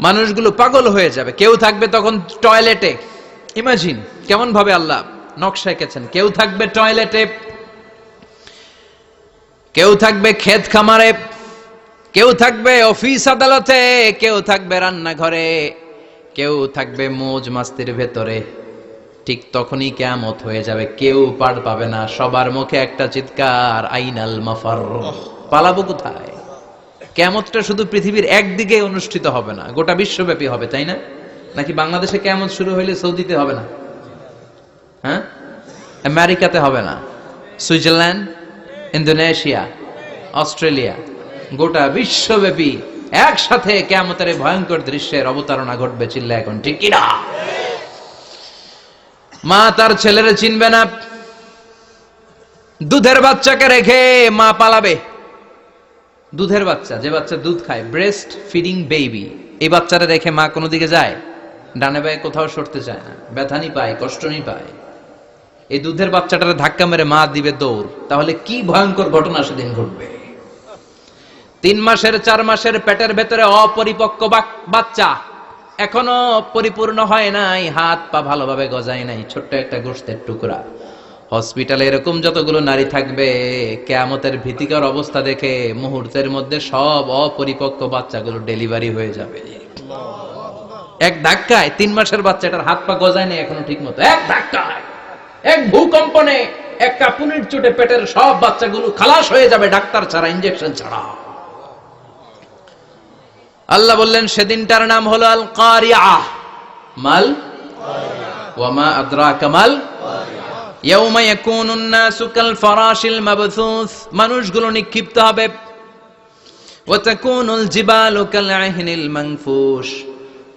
মানুষগুলো পাগল হয়ে যাবে। কেউ থাকবে তখন টয়লেটে, ইমাজিন কেমন ভাবে আল্লাহ নকশা এঁকেছেন। কেউ থাকবে টয়লেটে, কেউ থাকবে ক্ষেত খামারে, কেউ থাকবে অফিস আদালতে, কেউ থাকবে রান্নাঘরে, কেউ থাকবে মৌজ মাস্তির ভেতরে। ঠিক তখনই কিয়ামত হয়ে যাবে, কেউ পার পাবে না। সবার মুখে একটা চিৎকার, আইনাল মাফার, পালাবো কোথায়? কিয়ামতটা শুধু পৃথিবীর একদিকে অনুষ্ঠিত হবে না, গোটা বিশ্বব্যাপী হবে, তাই না? নাকি বাংলাদেশে কিয়ামত শুরু হইলে সৌদিতে হবে না? হ্যাঁ, আমেরিকাতে হবে না, সুইজারল্যান্ড, ইন্দোনেশিয়া, অস্ট্রেলিয়া, গোটা বিশ্বব্যাপী একসাথে কিয়ামতের ভয়ঙ্কর দৃশ্যের অবতারণা ঘটবে। চিল্লা এখন ঠিক কিনা? মা তার ছেলেরে চিনবে না, দুধের বাচ্চাকে রেখে মা পালাবে। দুধের বাচ্চা, যে বাচ্চা দুধ খায়, ব্রেস্ট ফিডিং বেবি, এই বাচ্চাটা রেখে মা কোনো দিকে যায়? ডানে বায়ে কোথাও সরতে চায় না, ব্যথানি পায়, কষ্টনি পায়। এই দুধের বাচ্চাটারে ধাক্কা মেরে মা দিবে দৌড়। তাহলে কি ভয়ঙ্কর ঘটনা সেদিন ঘটবে। 3 মাসের 4 মাসের পেটের ভেতরে অপরিপক্ক বাচ্চা, এখনো পরিপূর্ণ হয় নাই, হাত পা ভালোভাবে গজায় নাই, ছোট্ট একটা গোশতের টুকরা। হসপিটালে এরকম যতগুলো নারী থাকবে, কিয়ামতের ভীতিকর অবস্থা দেখে মুহূর্তের মধ্যে সব অপরিপক্ক বাচ্চাগুলো ডেলিভারি হয়ে যাবে। এক ধাক্কায় 3 মাসের বাচ্চাটার হাত পা গজায় নাই এখনো ঠিক মতো, এক ধাক্কায়, এক ভূকম্পনে, এক কাঁপুনির চোটে পেটের সব বাচ্চাগুলো খালাস হয়ে যাবে, ডাক্তার ছাড়া, ইনজেকশন ছাড়া। আল্লাহ বললেন সেদিনটার নাম হলো আল কারিআহ। মাল ওয়া মা আদরাকা মাল ইয়াউমা ইয়াকুনুন নাসু কাল ফারাশিল মাবথুস, মানুষগুলো নিক্ষিপ্ত হবে। ওয়া তাকুনুল জিবালু কাল আহিনিল মানফুশ,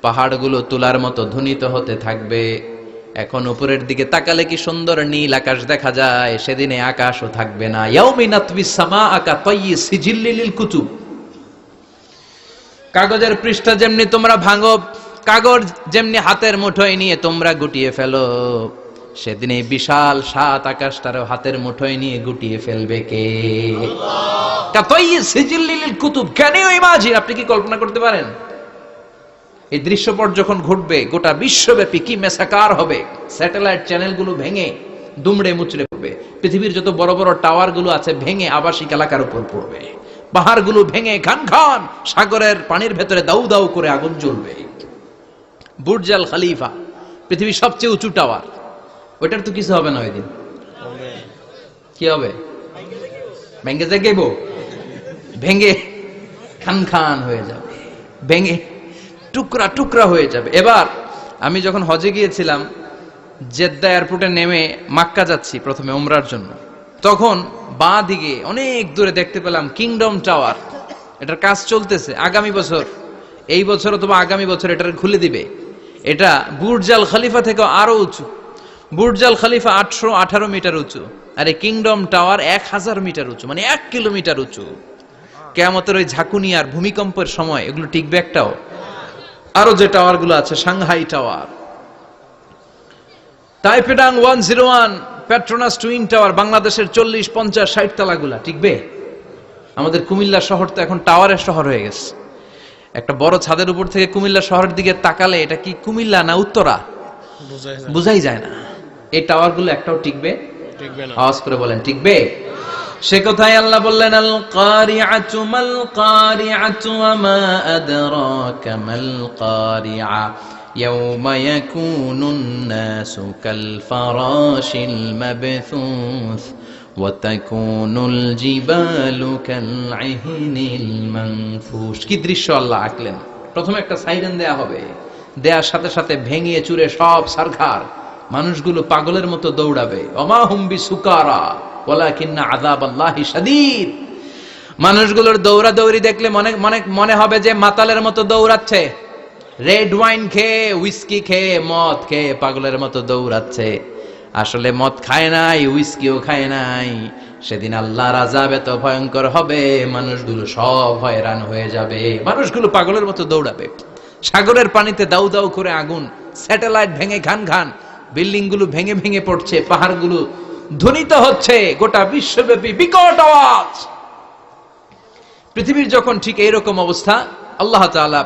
পাহাড়গুলো তুলার মতো ধ্বনিত হতে থাকবে। এখন উপরের দিকে তাকালে কি সুন্দর নীল আকাশ দেখা যায়, সেদিনে আকাশও থাকবে না। ইয়াউমিন নাতবিস সামাআ কাতায়্যি সিজিল্লিল লিল কুতুব, কাগজের পৃষ্ঠা যেমনি তোমরা ভাঙো, কাগজ যেমনি হাতের মুঠোয় নিয়ে তোমরা গুটিয়ে ফেলো, সেদিন এই বিশাল 7 আকাশটারও হাতের মুঠোয় নিয়ে গুটিয়ে ফেলবে কে? কাতায়্যি সিজিল্লিল লিল কুতুব। Can you imagine? আপনি কি কল্পনা করতে পারেন এই দৃশ্যপট যখন ঘটবে গোটা বিশ্বব্যাপী কি মেসাকার হবে? স্যাটেলাইট চ্যানেলগুলো ভেঙে দুমড়ে মুচড়ে পড়বে, পৃথিবীর যত বড় বড় টাওয়ার গুলো আছে ভেঙে আবাসিক এলাকার উপর পড়বে, পাহাড়গুলো ভেঙে খান খান, সাগরের পানির ভেতরে দাউ দাউ করে আগুন জ্বলবে। বুর্জ আল খলিফা, পৃথিবীর সবচেয়ে উঁচু টাওয়ার, ওইটার তো কিছু হবে না ওই দিন। কি হবে? ভেঙে যাইব, ভেঙে খান খান হয়ে যাবে, ভেঙে টুকরা টুকরা হয়ে যাবে। এবার আমি যখন হজে গিয়েছিলাম, জেদ্দা এয়ারপোর্টে নেমে মক্কা যাচ্ছি প্রথমে উমরার জন্য, তখন বাঁ দিকে অনেক দূরে দেখতে পেলাম কিংডম টাওয়ার। এটার কাজ চলতেছে, আগামী বছর, এই বছর অথবা আগামী বছর এটার খুলে দিবে। এটা বুর্জ আল খলিফা থেকে আরো উঁচু। বুর্জ আল খলিফা 818 মিটার উঁচু, আর এই কিংডম টাওয়ার 1000 মিটার উঁচু, মানে 1 কিলোমিটার উঁচু। কিয়ামতের ওই ঝাঁকুনি আর ভূমিকম্পের সময় এগুলো টিকবে একটাও? আরো যে টাওয়ার গুলো আছে, সাংহাই টাওয়ার, টাইপেডাং 101, পেট্রোনাস টুইন টাওয়ার, বাংলাদেশের 40, 50, 60 তলাগুলা টিকবে? আমাদের কুমিল্লা শহর তো এখন টাওয়ারের শহর হয়ে গেছে। একটা বড় ছাদের উপর থেকে কুমিল্লা শহরের দিকে তাকালে এটা কি কুমিল্লা না উত্তরা বুঝাই যায় না। এই টাওয়ার গুলো একটাও টিকবে? আওয়াজ করে বলেন টিকবে? সে কথাই আল্লাহ বললেন আল কারিআতু মাল কারিআতু ওয়া মা আদরাকা মাল কারিআ ইয়াউমা ইয়াকুনুন নাসু কাল ফারাশিল মাবথুস ওয়া তাকুনুল জিবালু কাল আহিনিল মানফুশ। কি দৃশ্য আল্লাহ আঁকলেন! প্রথমে একটা সাইরেন দেয়া হবে, দেয়ার সাথে সাথে ভেঙে চুরে সব সারখার, মানুষগুলো পাগলের মতো দৌড়াবে। ওমা হুম বিসুকারা ওয়ালাকিন্না আযাবাল্লাহি শাদীদ। মানুষগুলোর দৌড়াদৌড়ি দেখলে মনে হবে যে মাতালের মতো দৌড়াচ্ছে, রেড ওয়াইন খেয়ে, হুইস্কি খেয়ে, মদ খেয়ে পাগলের মতো দৌড়াচ্ছে। আসলে মদ খায় নাই, হুইস্কিও খায় নাই। সেদিন আল্লাহর আযাব এত ভয়ঙ্কর হবে, মানুষগুলো সব হয়রান হয়ে যাবে, মানুষগুলো পাগলের মতো দৌড়াবে। সাগরের পানিতে দাউ দাউ করে আগুন, স্যাটেলাইট ভেঙে খান খান, বিল্ডিং গুলো ভেঙে ভেঙে পড়ছে, পাহাড়গুলো ধ্বনিত হচ্ছে, গোটা বিশ্বব্যাপী বিকট আওয়াজ। পৃথিবীর যখন ঠিক এইরকম অবস্থা, আল্লাহ তাআলা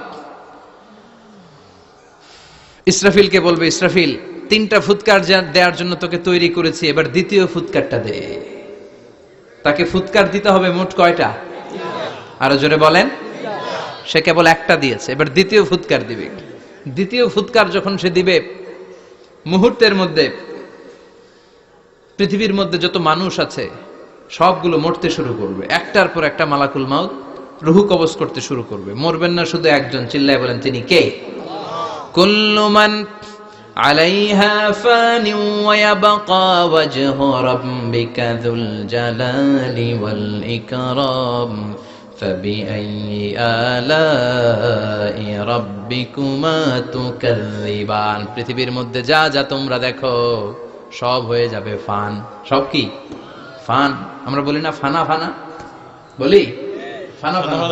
ইসরাফিলকে বলবে, ইসরাফিল, 3টা ফুৎকার দেওয়ার জন্য তোকে তৈরি করেছি, এবার দ্বিতীয় ফুৎকারটা দে। তাকে ফুৎকার দিতে হবে মোট কয়টা? আরো জোরে বলেন। সে কেবল একটা দিয়েছে, এবার দ্বিতীয় ফুৎকার দিবে। দ্বিতীয় ফুৎকার যখন সে দিবে, মুহূর্তের মধ্যে পৃথিবীর মধ্যে যত মানুষ আছে সবগুলো মরতে শুরু করবে, একটার পর একটা মালাকুল মাউত রুহু কবজ করতে শুরু করবে। মরবেন না শুধু একজন, চিল্লায় বলেন তিনি কে? কুল্লু মান আলাইহা ফানি ওয়া ইয়াবকা ওয়াজহু রাব্বিকা যুল জালালি ওয়াল ইকরাম ফাবিআইয়ি আলাই রাব্বিকুমা তুকাযযিবান। পৃথিবীর মধ্যে যা যা তোমরা দেখো সব হয়ে যাবে ফান। সব কি? ফান। আমরা বলি না ফানা ফানা, বলি ফানা ফানা,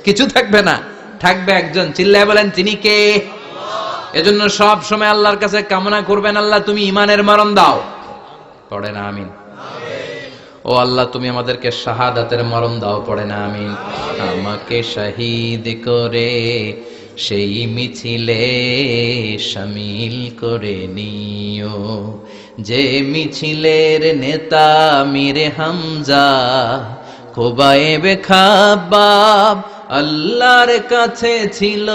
কিছু থাকবে না, থাকবে একজন, চিল্লায় বলেন তিনি কে? এজন্য সব সময় আল্লাহর কাছে কামনা করবেন, আল্লাহ তুমি ঈমানের মরণ দাও। পড়ে না আমিন? ও আল্লাহ তুমি আমাদেরকে শাহাদাতের মরণ দাও। পড়ে না আমিন? আমাকে শহীদ করে সেই মিছিলে শামিল করে নিও, যে মিছিলের নেতা মীর হামজা খোবায়েবে খাব্বাব আল্লাহর কাছে ছিল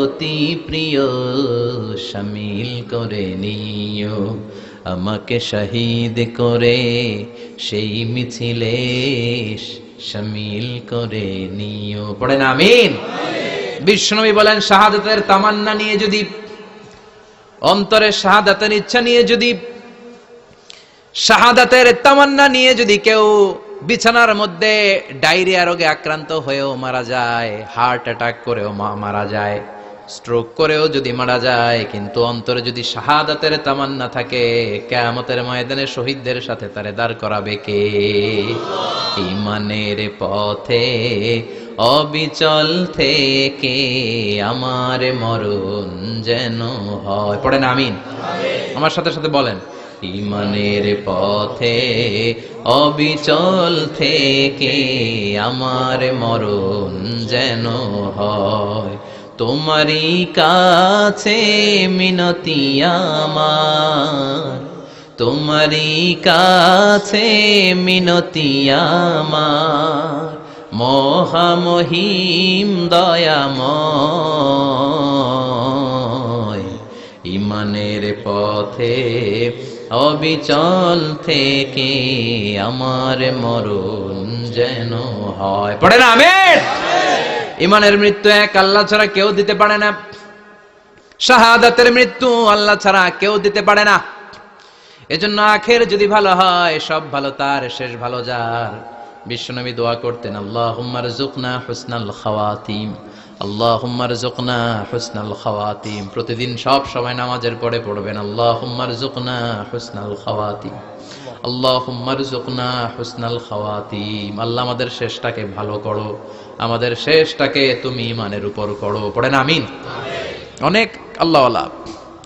অতি প্রিয়, শামিল করে নিও, আমাকে শহীদ করে সেই মিছিলে শামিল করে নিও। পড়েন আমিন। বিশ্বনবী বলেন, শাহাদাতের তামান্না নিয়ে যদি, অন্তরে শাহাদাতের ইচ্ছা নিয়ে যদি, শাহাদাতের তামান্না নিয়ে যদি কেউ বিছানার মধ্যে ডায়রিয়া রোগে আক্রান্ত হয়েও মারা যায়, হার্ট অ্যাটাক করেও মারা যায়, স্ট্রোক করেও যদি মারা যায়, কিন্তু অন্তরে যদি শাহাদাতের তামান্না থাকে, কিয়ামতের ময়দানে শহীদদের সাথে তারে দাঁড় করাবে কে? ঈমানের পথে অবিচল থেকে আমার মরণ যেন হয়। পড়েন আমিন। আমার সাথে সাথে বলেন, ঈমানের পথে অবিচল থেকে আমার মরণ যেন হয়, তোমারই কাছে মিনতি আমার, তোমারই কাছে মিনতি আমার, মহামহিম দয়াময়, ঈমানের পথে অবিচল থেকে আমার মরণ যেন হয়। পড়ে না আমিন। ঈমানের মৃত্যু এক, আল্লাহ ছাড়া কেউ দিতে পারে না। শাহাদাতের মৃত্যু আল্লাহ ছাড়া কেউ দিতে পারে না। এজন্য আখের যদি ভালো হয়, সব ভালো তার, শেষ ভালো যার। বিশ্বনবী দোয়া করতেন, আল্লাহুম্মা রযুকনা হুসনাল খাওয়াতিম, আল্লাহুম্মা রযুকনা হুসনাল খাওয়াতিম। প্রতিদিন সব সময় নামাজের পরে পড়বেন, আল্লাহুম্মা রযুকনা হুসনাল খাওয়াতিম, আল্লাহুম্মা রযুকনা হুসনাল খাওয়াতিম। আল্লাহ আমাদের শেষটাকে ভালো করো, আমাদের শেষটাকে তুমি ঈমানের উপর করো। পড়েন আমিন। অনেক আল্লাহওয়ালা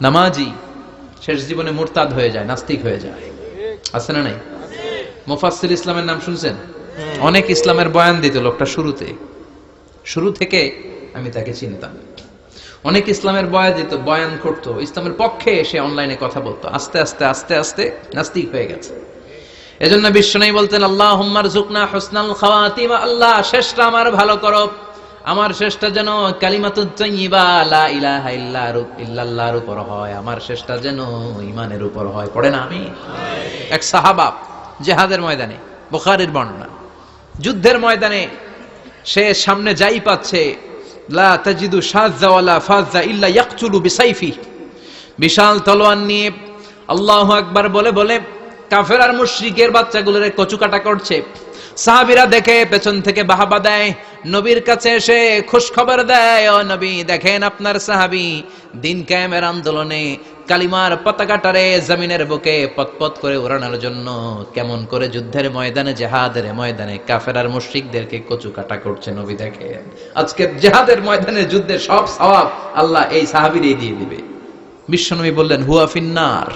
নামাজি শেষ জীবনে মুরতাদ হয়ে যায়, নাস্তিক হয়ে যায়, আছে না নাই? মুফাসসির ইসলামের নাম শুনছেন? অনেক ইসলামের বয়ান দিত লোকটা শুরু থেকে আমি তাকে চিনতাম। অনেক ইসলামের বয়ান করতো, ইসলামের পক্ষে এসে অনলাইনে কথা বলতো। আস্তে আস্তে আস্তে আস্তে নাস্তিক হয়ে গেছে। এজন্য বিশ্বনবী বলতেন, আল্লাহুম্মা রযুকনা হুসনাল খাওয়াতিম, আল্লাহ শেষটা আমার ভালো করো, আমার শেষটা যেন কালিমাতুত তাইয়্যিবা লা ইলাহা ইল্লাল্লাহর উপর হয়, আমার শেষটা যেন ঈমানের উপর হয়। পড়েন আমিন। এক সাহাবা জিহাদের ময়দানে, বুখারীর বর্ণনা, যুদ্ধের ময়দানে সে সামনে যাই পাচ্ছে, লা তাজিদু শাযযা ওয়ালা ফাযযা ইল্লা ইয়াকতুলু বিসাইফি, বিশাল তলোয়ার নিয়ে আল্লাহু আকবার বলে বলে কাফের আর মুশরিকের বাচ্চাগুলোরে কচুকাটা করছে। সাহাবীরা দেখে পেছন থেকে বাহাবা দেয়, নবীর কাছে এসে খুশ খবর দেয়, ও নবী দেখেন আপনার সাহাবী দিন কায়েমের আন্দোলনে কালিমার পতাকাটারে জমিনের বুকে পতপত করে উড়ানোর জন্য কেমন করে যুদ্ধের ময়দানে, জিহাদের ময়দানে কাফের আর মুশরিকদেরকে কচুকাটা করছে। নবী দেখেন আজকে জিহাদের ময়দানে যুদ্ধের সব সওয়াব আল্লাহ এই সাহাবীরই দিয়ে দিবে। বিশ্বনবী বললেন, হুয়া ফিন্নার,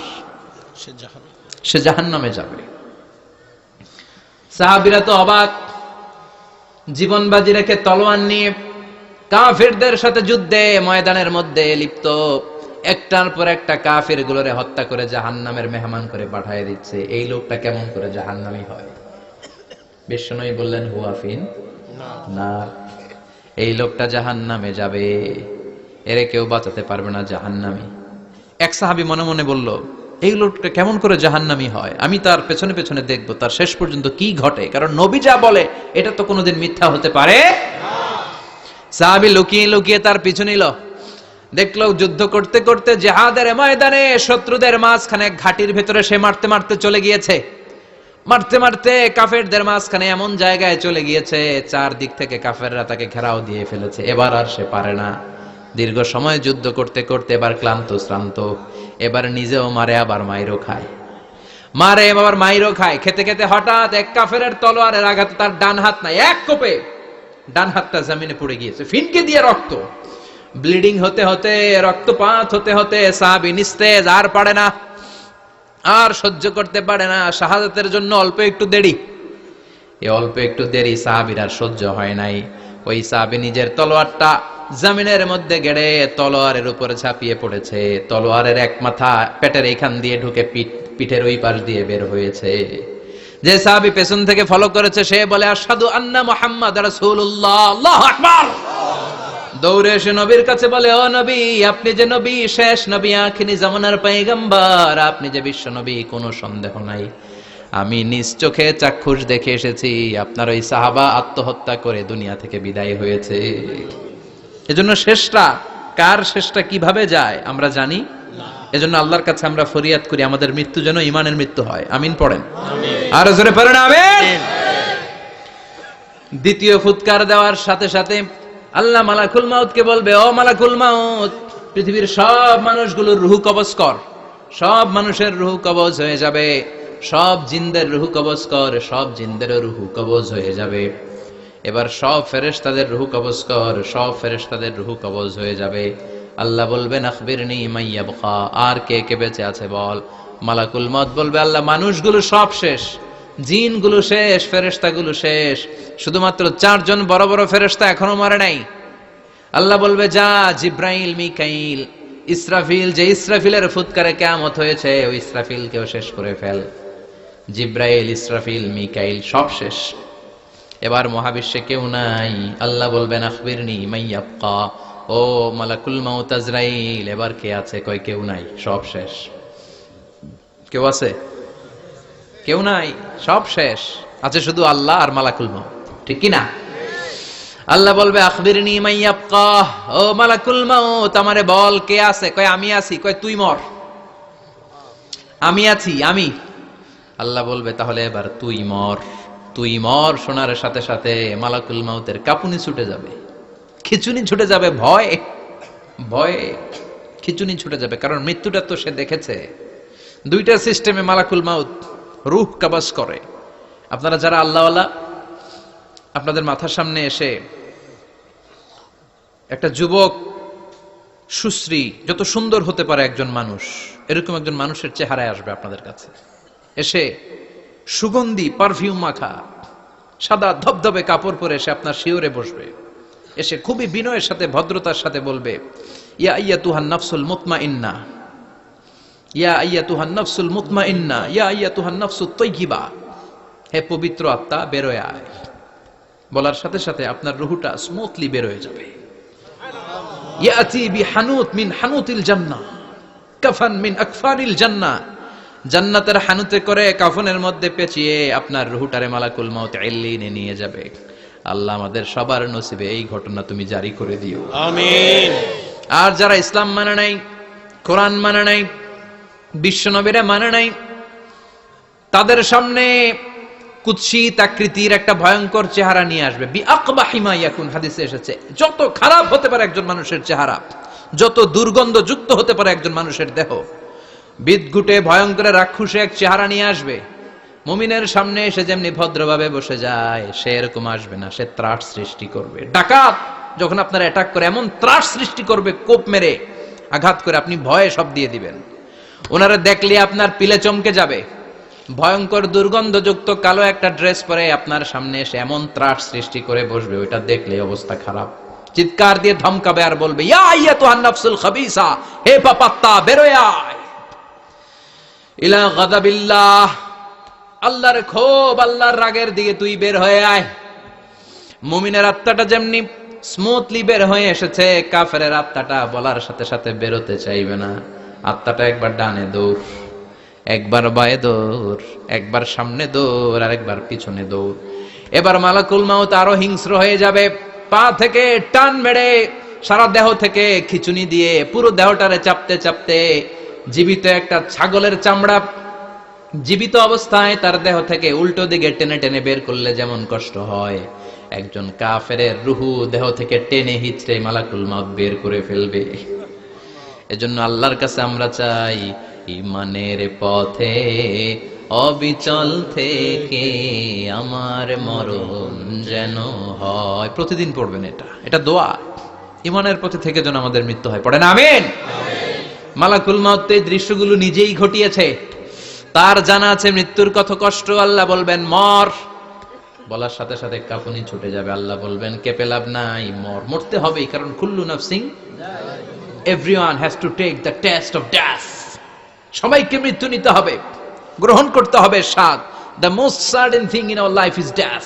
সে জাহান্নামে যাবে। সাহাবীরা তো অবাক, জীবন বাজি রেখে তলোয়ার নিয়ে কাফেরদের সাথে যুদ্ধে ময়দানের মধ্যে লিপ্ত, একটার পর একটা কাফের গুলোরে হত্যা করে জাহান্নামের মেহমান করে পাঠিয়ে দিচ্ছে। এই লোকটা কেমন করে জাহান্নামী হয়? বিশ্বনবী বললেন হুয়া ফিন নার, এই লোকটা জাহান্নামে যাবে, এরে কেউ বাঁচাতে পারবে না, জাহান্নামী। এক সাহাবী মনে মনে বলল, এই লোকটা কেমন করে জাহান্নামী হয়, আমি তার পেছনে পেছনে দেখবো তার শেষ পর্যন্ত কি ঘটে, কারণ নবী যা বলে এটা তো কোনোদিন মিথ্যা হতে পারে না। সাহাবী লুকিয়ে লুকিয়ে তার পিছু নিল, দেখলো যুদ্ধ করতে করতে জিহাদের ময়দানে শত্রুদের মাঝখানে ঘাটির ভেতরে সে মারতে মারতে চলে গিয়েছে, মারতে মারতে কাফেরদের মাঝখানে এমন জায়গায় চলে গিয়েছে চারদিক থেকে কাফেররা তাকে ঘেরাও দিয়ে ফেলেছে। এবার আর সে পারে না, দীর্ঘ সময় যুদ্ধ করতে করতে এবার ক্লান্ত শ্রান্ত, এবার নিজেও মারে আবার মাইরও খায়, মারে আবার মাইরও খায়। খেতে খেতে হঠাৎ এক কাফেরের তলোয়ারের আঘাতে তার ডান হাত নাই, এক কোপে ডান হাতটা জমিনে পড়ে গিয়েছে, ফিনকে দিয়ে রক্ত, ব্লিডিং হতে হতে, রক্তপাত হতে হতে সাহাবী নিস্তেজ, আর পারে না, আর সহ্য করতে পারে না। শাহাদাতের জন্য অল্প একটু দেরি, এই অল্প একটু দেরি সাহাবীর আর সহ্য হয় নাই। ওই সাহাবী নিজের তলোয়ারটা জমিনের মধ্যে গেড়ে তলোয়ারের উপরে ঝাঁপিয়ে পড়েছে, তলোয়ারের এক মাথা পেটের এইখান দিয়ে ঢুকে পিঠের ওই পাশ দিয়ে বের হয়েছে। যে সাহাবী পেছন থেকে ফলো করেছে সে বলে আশহাদু আন্না মুহাম্মাদ রাসূলুল্লাহ, আল্লাহু আকবার। দৌড়ে এসে নবীর কাছে বলে, ও নবী, আপনি যে নবী, শেষ নবী, আখিরি জামানার পয়গম্বর, আপনি যে বিশ্ব নবী, কোনো সন্দেহ নাই, আমি নিজ চোখে চাক্ষুষ দেখে এসেছি আপনার ওই সাহাবা আত্মহত্যা করে দুনিয়া থেকে বিদায় হয়েছে। এজন্য শেষটা কার, শেষটা কিভাবে যায় আমরা জানি, এজন্য আল্লাহর কাছে আমরা ফরিয়াদ করি আমাদের মৃত্যু যেন ঈমানের মৃত্যু হয়। আমিন পড়েন, আর জোরে পড়েন আমিন। দ্বিতীয় ফুৎকার দেওয়ার সাথে সাথে আল্লাহ মালাকুল মাউতকে বলবে, ও মালাকুল মাউত, পৃথিবীর সব মানুষগুলোর রূহ কবজ কর। সব মানুষের রূহ কবজ হয়ে যাবে, সব জিনদের রূহ কবজ কর, সব জিনদেরও রূহ কবজ হয়ে যাবে। এবার সব ফেরেশতাদের রূহ কবজ কর, সব ফেরেশতাদের রূহ কবজ হয়ে যাবে। আল্লাহ বলবেন আখবিরনি মাইয়াবকা, আর কে কে বেঁচে আছে বল। মালাকুল মাউত বলবে, আল্লাহ মানুষগুলো সব শেষ, জিনগুলো শেষ, ফেরেশতাগুলো শেষ, শুধুমাত্র 4 জন বড় বড় ফেরেশতা এখনো মরে নাই। আল্লাহ বলবে, যা জিব্রাইল, মিকাইল, ইসরাফিল, যে ইসরাফিলের ফুৎকারে কিয়ামত হয়েছে ওই ইসরাফিলকেও শেষ করে ফেল। জিব্রাইল, ইসরাফিল, মিকাইল সব শেষ, এবার মহাবিশ্বে কেউ নাই। আল্লাহ বলবেন আখবিরনি মাইয়াবকা, ও মালাকুল মাউত আজরাইল, এবার কে আছে? কয় কেউ নাই, সব শেষ। কেউ আছে? কেউ নাই, সব শেষ, আছে শুধু আল্লাহ আর মালাকুল মাউত, ঠিক কি না? আল্লাহ বলবে আখবিরনি মাইয়াবকা, ও মালাকুল মাউত আমারে বল কে আছে? কয় আমি আছি। কয় তুই মর। আমি আছি, আমি। আল্লাহ বলবে তাহলে এবার তুই মর। তুই মর শোনার সাথে সাথে মালাকুল মাউতের কাঁপুনি ছুটে যাবে, খিচুনি ছুটে যাবে, ভয় ভয়ে খিচুনি ছুটে যাবে, কারণ মৃত্যুটা তো সে দেখেছে। দুইটা সিস্টেমে মালাকুল মাউত রূহ কবজ করে। আপনারা যারা আল্লাহওয়ালা, আপনাদের মাথার সামনে এসে একটা যুবক, সুশ্রী, যত সুন্দর হতে পারে একজন মানুষ, এরকম একজন মানুষের চেহারায় আসবে আপনাদের কাছে, এসে সুগন্ধি পারফিউম মাখা সাদা ধবধবে কাপড় পরে এসে আপনার শিওরে বসবে, এসে খুবই বিনয়ের সাথে ভদ্রতার সাথে বলবে, ইয়া আইয়াতুহান নাফসুল মুতমাইন্না, ইয়া আইয়াতুহান নাফসুল মুতমাইন্না, ইয়া আইয়াতুহান নাফসুত তাইয়্যিবা, হে পবিত্র আত্মা বেরোয় আয়। বলার সাথে সাথে আপনার রুহটা স্মুথলি বের হয়ে যাবে। ইয়াতি বিহানুত মিন হানুতিল জান্নাহ, কাফান মিন আকফানিল জান্নাহ, জান্নাতের হানুতে করে কাফনের মধ্যে পেঁচিয়ে আপনার রুহটারে মালাকুল মাউত ইল্লিনে নিয়ে যাবে। আল্লাহ আমাদের সবার নসিবে এই ঘটনা তুমি জারি করে দিও, আমিন। আর যারা ইসলাম মানে নাই, কোরআন মানে নাই, বিশ্ব নবীরা মানে নাই, তাদের সামনে কুৎসিত আকৃতির একটা ভয়ঙ্কর চেহারা নিয়ে আসবে। বিআকবাহি মা ইয়াকুন, হাদিসে এসেছে, যত খারাপ হতে পারে একজন মানুষের চেহারা, যত দুর্গন্ধযুক্ত হতে পারে একজন মানুষের দেহ, বিদঘুটে ভয়ঙ্কর রাক্ষসে এক চেহারা নিয়ে আসবে। মুমিনের সামনে এসে যেমনি ভদ্রভাবে বসে যায়, সে এরকম আসবে না, সে ত্রাস সৃষ্টি করবে। ডাকাত যখন আপনার অ্যাটাক করে এমন ত্রাস সৃষ্টি করবে, কোপ মেরে আঘাত করে আপনি ভয়ে সব দিয়ে দিবেন। ওনারা দেখলে আপনার পিলে চমকে যাবে। ভয়ঙ্কর দুর্গন্ধযুক্ত কালো একটা ড্রেস পরে আপনার সামনে এসে এমন ত্রাস সৃষ্টি করে বসবে, ওইটা দেখলে অবস্থা খারাপ। চিৎকার দিয়ে ধমকাবে আর বলবে, ইয়া আইয়াতুহান নাফসুল খাবিসা, হে পাপাত্তা বেরোয় আয় ইলা গাদাবিল্লাহ, আল্লাহর ক্ষোভ, আল্লাহর রাগের দিকে তুই বের হয়ে আয়। মুমিনের আত্মাটা যেমনি স্মুথলি বের হয়ে এসেছে, কাফেরের আত্মাটা বলার সাথে সাথে বেরোতে চাইবে না। আত্মাটা একবার ডানে দৌড়, একবার বায়ে দৌড়, একবার সামনে দৌড়, আর একবার পিছনে দৌড়। এবার মালাকুল মাউত আরো হিংস্র হয়ে যাবে, পা থেকে টান মেরে সারা দেহ থেকে খিচুনি দিয়ে পুরো দেহটারে চাপতে চাপতে জীবিত একটা ছাগলের চামড়া জীবিত অবস্থায় তার দেহ থেকে উল্টো দিকে টেনে টেনে বের করলে যেমন কষ্ট হয়, একজন কাফেরের রুহু দেহ থেকে টেনে হিচড়ে মালাকুল মাউত বের করে ফেলবে। এজন্য আল্লাহর কাছে আমরা চাই, ঈমানের পথে অবিচল থেকে আমার মরণ যেন হয়। প্রতিদিন পড়বেন এটা দোয়া। ঈমানের পথে থেকে যেন আমাদের মৃত্যু হয়, পড়েন আমিন। মালাকুল মাউত এই দৃশ্যগুলো নিজেই ঘটিয়েছে, তার জানা আছে মৃত্যুর কত কষ্ট। আল্লাহ বলবেন মর, বলার সাথে সাথে কাঁপুনি ছুটে যাবে। আল্লাহ বলবেন কেঁপে লাভ নাই, মর, মরতে হবেই, কারণ কুল্লু নাফসিন, everyone has to take the test of death. সবাইকে মৃত্যু নিতে হবে, গ্রহণ করতে হবে স্বাদ। The most certain thing in our life is death,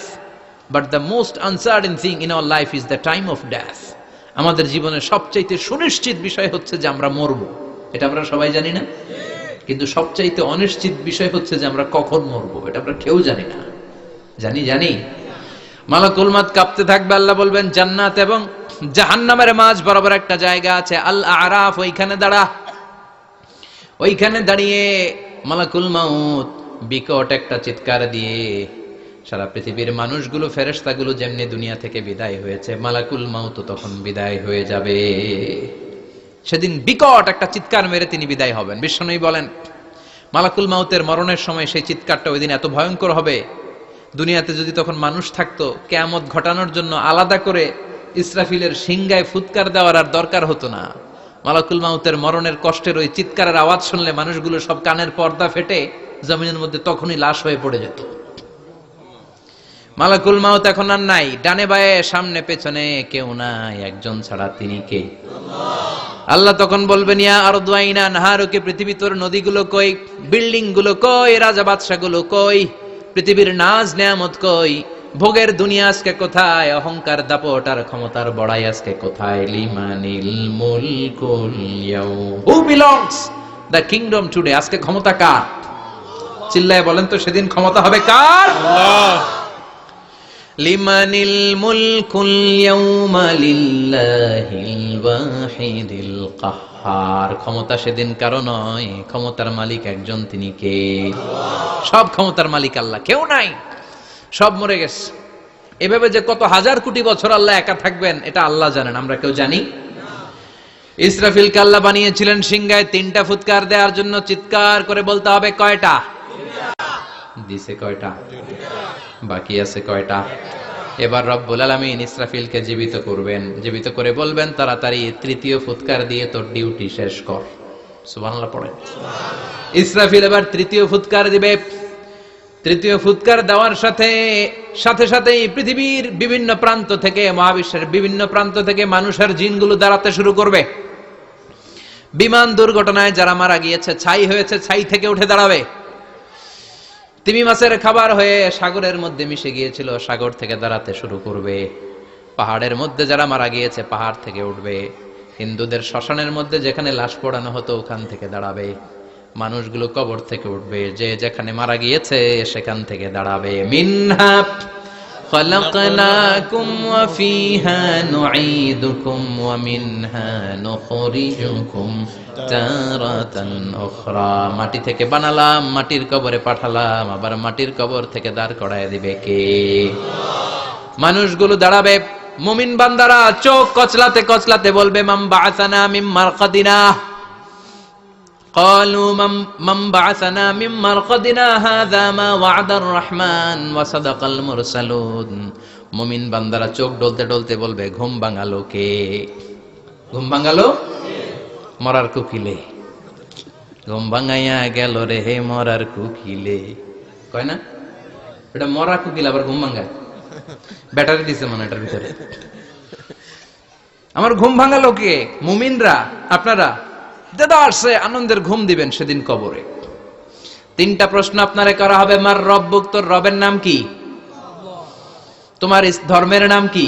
but the most uncertain thing in our life is the time of death. আমাদের জীবনের সবচাইতে সুনিশ্চিত বিষয় হচ্ছে যে আমরা মরব, এটা আমরা সবাই জানি না, কিন্তু সবচাইতে অনিশ্চিত বিষয় হচ্ছে যে আমরা কখন মরবো, এটা আমরা কেউ জানি না। জানি মালাকুল মাউত কাঁপতে থাকবে। আল্লাহ বলবেন জান্নাত এবং জাহান্নামের মাঝ বরাবর একটা জায়গা আছে, আল আরাফ, ওইখানে দাঁড়া। ওইখানে দাঁড়িয়ে মালাকুল মাউত বিকট একটা চিৎকার দিয়ে সারা পৃথিবীর মানুষগুলো, ফেরেশতাগুলো যেমনি দুনিয়া থেকে বিদায় হয়েছে, মালাকুল মাউত তখন বিদায় হয়ে যাবে। সেদিন বিকট একটা চিৎকার মেরে তিনি বিদায় হবেন। বিশ্বনবী বলেন মালাকুল মাউতের মরণের সময় সেই চিৎকারটা ওই দিন এত ভয়ঙ্কর হবে, দুনিয়াতে যদি তখন মানুষ থাকতো, কিয়ামত ঘটানোর জন্য আলাদা করে ইসরাফিলের সিংগায় ফুৎকার দেওয়ার আর দরকার হতো না। মালাকুল মাউতের মরণের কষ্টের ওই চিৎকারের আওয়াজ শুনলে মানুষগুলো সব কানের পর্দা ফেটে জমিনের মধ্যে তখনই লাশ হয়ে পড়ে যেত। মালাকুল মাউত এখন আর নাই, ডানে বায়ে সামনে পেছনে কেউ নাই, একজন ছাড়া, তিনি কে? আল্লাহ তখন বলবেন ইয়া আরদু আইনা নাহারুকে, পৃথিবী তোর নদীগুলো কই, বিল্ডিং গুলো কই, রাজা বাদশা গুলো কই, পৃথিবীর নাজ নেয়ামত কই, ভোগের দুনিয়া আজকে কোথায়, অহংকার দাপট আর ক্ষমতার বড়াই আজকে কোথায়? লিমানিল মুলকুল ইয়াউম, who belongs the kingdom today, আজকে ক্ষমতা কার? চিল্লায় বলেন তো, সেদিন ক্ষমতা হবে কার? আল্লাহ। লিমানিল মুলকুল ইয়াউমা লিল্লাহিল ওয়াহিদিল কাহ্হার, ক্ষমতা সেদিন কারো নয়, ক্ষমতার মালিক একজন, তিনি কে? সব ক্ষমতার মালিক আল্লাহ, কেউ নাই, সব মরে গেছে। এভাবে যে কত হাজার কোটি বছর আল্লাহ একা থাকবেন এটা আল্লাহ জানেন, আমরা কেউ জানি। ইসরাফিলকে আল্লাহ বানিয়েছিলেন সিংহায় 3টা ফুৎকার দেওয়ার জন্য, চিৎকার করে বলতে হবে কয়টা? দিছে কয়টা? বাকি আছে কয়টা? এবার রব্বুল আলামিন ইসরাফিলকে জীবিত করবেন, জীবিত করে বলবেন তাড়াতাড়ি 3য় ফুৎকার দিয়ে তোর ডিউটি শেষ কর। সুবহানাল্লাহ পড়েন। ইসরাফিল এবার 3য় ফুৎকার দিবে। 3য় ফুৎকার দেওয়ার সাথে সাথেই পৃথিবীর বিভিন্ন প্রান্ত থেকে, মহাবিশ্বের বিভিন্ন প্রান্ত থেকে মানুষের জিনগুলো দাঁড়াতে শুরু করবে। বিমান দুর্ঘটনায় যারা মারা গিয়েছে, ছাই হয়েছে, ছাই থেকে উঠে দাঁড়াবে। তিমি মাছের খাবার হয়ে সাগরের মধ্যে মিশে গিয়েছিল, সাগর থেকে দাঁড়াতে শুরু করবে। পাহাড়ের মধ্যে যারা মারা গিয়েছে, পাহাড় থেকে উঠবে। হিন্দুদের শ্মশানের মধ্যে যেখানে লাশ পোড়ানো হতো, ওখান থেকে দাঁড়াবে। মানুষগুলো কবর থেকে উঠবে, যে যেখানে মারা গিয়েছে সেখান থেকে দাঁড়াবে। মিনহা খালাকনাকুম ওয়া ফিহা নুঈদুকুম ওয়া মিনহা নুখরিজুকুম তারাতান উখরা, মাটি থেকে বানালাম, মাটির কবরে পাঠালাম, আবার মাটির কবর থেকে দাঁড় করায় দিবে কে? মানুষগুলো দাঁড়াবে। মুমিন বান্দারা চোখ কচলাতে কচলাতে বলবে মান বাআসানা মিন মারকাদিনা, قالوا من بعثنا من مرقدنا هذا ما وعد الرحمن وصدق المرسلون। মুমিন বান্দারা চোখ ডলতে ডলতে বলবে ঘুম ভাঙালো কে? ঘুম ভাঙালো মরার কুকিলে, ঘুম ভাঙাইয়া গেল রে হে মরার কুকিলে, কয় না? এটা মরা কুকিল আবার ঘুম ভাঙায়, ব্যাটারি দিছে মানে এটার ভিতরে। আমার ঘুম ভাঙালো কে? মুমিনরা, আপনারা দেদারসে আনন্দের ঘুম দিবেন সেদিন কবরে। তিনটা প্রশ্ন আপনারে করা হবে। মার রব্বুক, তোর রবের নাম কি? তোমার ধর্মের নাম কি?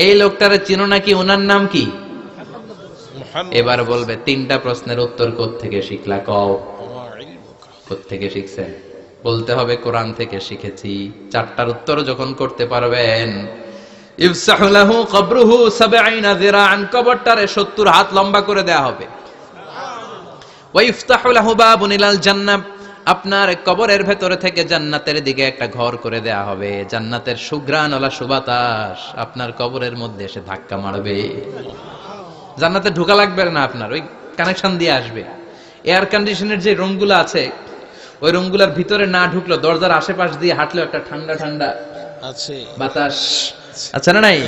এই লোকটারে চিনো নাকি? ওনার নাম কি? এবার বলবে তিনটা প্রশ্নের উত্তর কোত্থেকে শিখলা? কও কোত্থেকে শিখছেন? বলতে হবে কোরআন থেকে শিখেছি। চারটার উত্তর যখন করতে পারবেন, ইফসাহু লাহু কবরুহু ৭০ যিরাআন, কবরটারে ৭০ হাত লম্বা করে দেয়া হবে। ওয়া ইফতাহু লাহু বাবুন ইলাল জান্নাহ, আপনার কবরের ভেতরে থেকে জান্নাতের দিকে একটা ঘর করে দেয়া হবে। জান্নাতের সুঘ্রাণওয়ালা সুবাতাস আপনার কবরের মধ্যে এসে ধাক্কা মারবে। জান্নাতে ঢোকা লাগবে না আপনার, ওই কানেকশন দিয়ে আসবে। এয়ার কন্ডিশনের যে রুমগুলো আছে, ওই রুমগুলোর ভিতরে না ঢুকলো, দরজার আশেপাশ দিয়ে হাঁটলেও একটা ঠান্ডা ঠান্ডা আছে বাতাস আছে না নাই?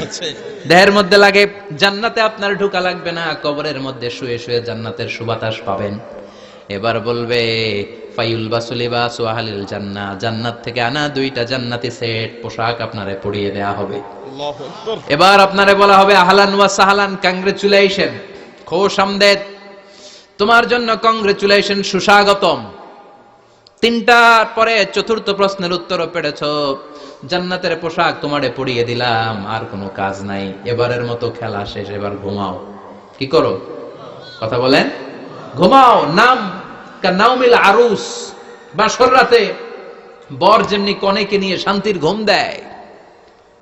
দেহের মধ্যে লাগে। জান্নাতে আপনার ঢোকা লাগবে না, কবরের মধ্যে শুয়ে শুয়ে জান্নাতের সুবাতাস পাবেন। এবার বলবে ফায়ুলবাসু লিবাসু আহলিল জান্নাহ, জান্নাত থেকে আনা 2টা জান্নাতি সেট পোশাক আপনারে পরিয়ে দেয়া হবে। আল্লাহু আকবার। এবার আপনারে বলা হবে আহলান ওয়া সাহলান, কংগ্রেচুলেশন, খোশ আমদেদ, তোমার জন্য কংগ্রেচুলেশন, সুস্বাগতম। তিনটার পরে চতুর্থ প্রশ্নের উত্তরও পেরেছো, জান্নাতের পোশাক তোমারে পরিয়ে দিলাম, আর কোনো কাজ নাই, এবারের মতো খেলা শেষ, এবার ঘুমাও। কি করো? কথা বলেন। ঘুমাও। নাম কানাউমিল আরুস, বাসর রাতে বর যেমনি কনেকে নিয়ে শান্তির ঘুম দেয়,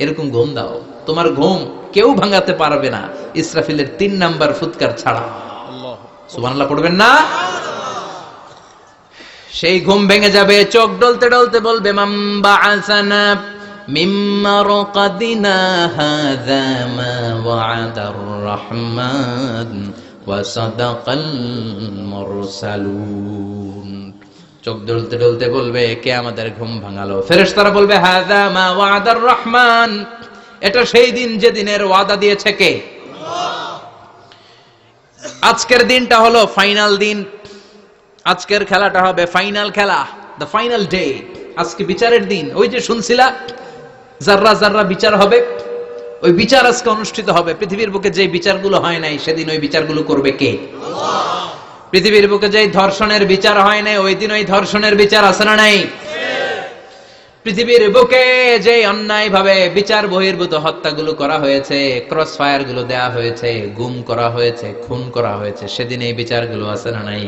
এরকম ঘুম দাও। তোমার ঘুম কেউ ভাঙাতে পারবে না ইসরাফিলের 3 নাম্বার ফুৎকার ছাড়া। সুবহানাল্লাহ পড়বেন না? সেই ঘুম ভেঙে যাবে, চোখ ডলতে ডলতে বলবে মান বাআসানা মিন মারকাদিনা হাযা মা ওয়া'দার রহমান ওয়া সাদাকাল মুরসালুন। চোখ ডলতে ডলতে বলবে কে আমাদের ঘুম ভাঙালো? ফেরেশতারা বলবে হাযা মা ওয়া'দার রহমান, এটা সেই দিন যে দিনের ওয়াদা দিয়েছে কে? আজকের দিনটা হলো ফাইনাল দিন। আজকের খেলাটা হবে ফাইনাল খেলা, দ্য ফাইনাল ডে। আজকে বিচারের দিন। ওই যে শুনছিলা জাররা জাররা বিচার হবে, ওই বিচার আজকে অনুষ্ঠিত হবে। পৃথিবীর বুকে যে বিচারগুলো হয় নাই সেদিন ওই বিচারগুলো করবে কে? আল্লাহ। পৃথিবীর বুকে যে ধর্ষণের বিচার হয় নাই, ওই দিন ওই ধর্ষণের বিচার আছে না নাই? পৃথিবীর বুকে যে অন্যায় ভাবে বিচার বহির্ভূত হত্যাগুলো করা হয়েছে, ক্রস ফায়ার গুলো দেয়া হয়েছে, গুম করা হয়েছে, খুন করা হয়েছে, সেদিন এই বিচারগুলো আছে না নাই?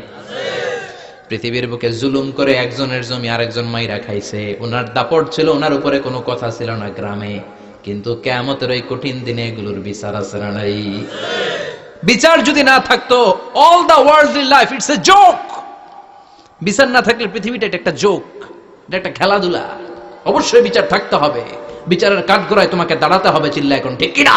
পৃথিবীর বুকে জুলুম করে একজনের জমি আরেকজন মাইরা খাইছে, ওনার দাপট ছিল, ওনার উপরে কোনো কথা ছিল না গ্রামে, কিন্তু কিয়ামতের ওই কঠিন দিনে এগুলোর বিচার আছে না নাই? বিচার যদি না থাকতো, all the worldly life it's a joke. বিচার না থাকলে পৃথিবীটা একটা জোক, এটা একটা খেলাধুলা। অবশ্যই বিচার থাকতে হবে, বিচারের কাঠগড়ায় তোমাকে দাঁড়াতে হবে। চিল্লা এখন ঠিক কিনা?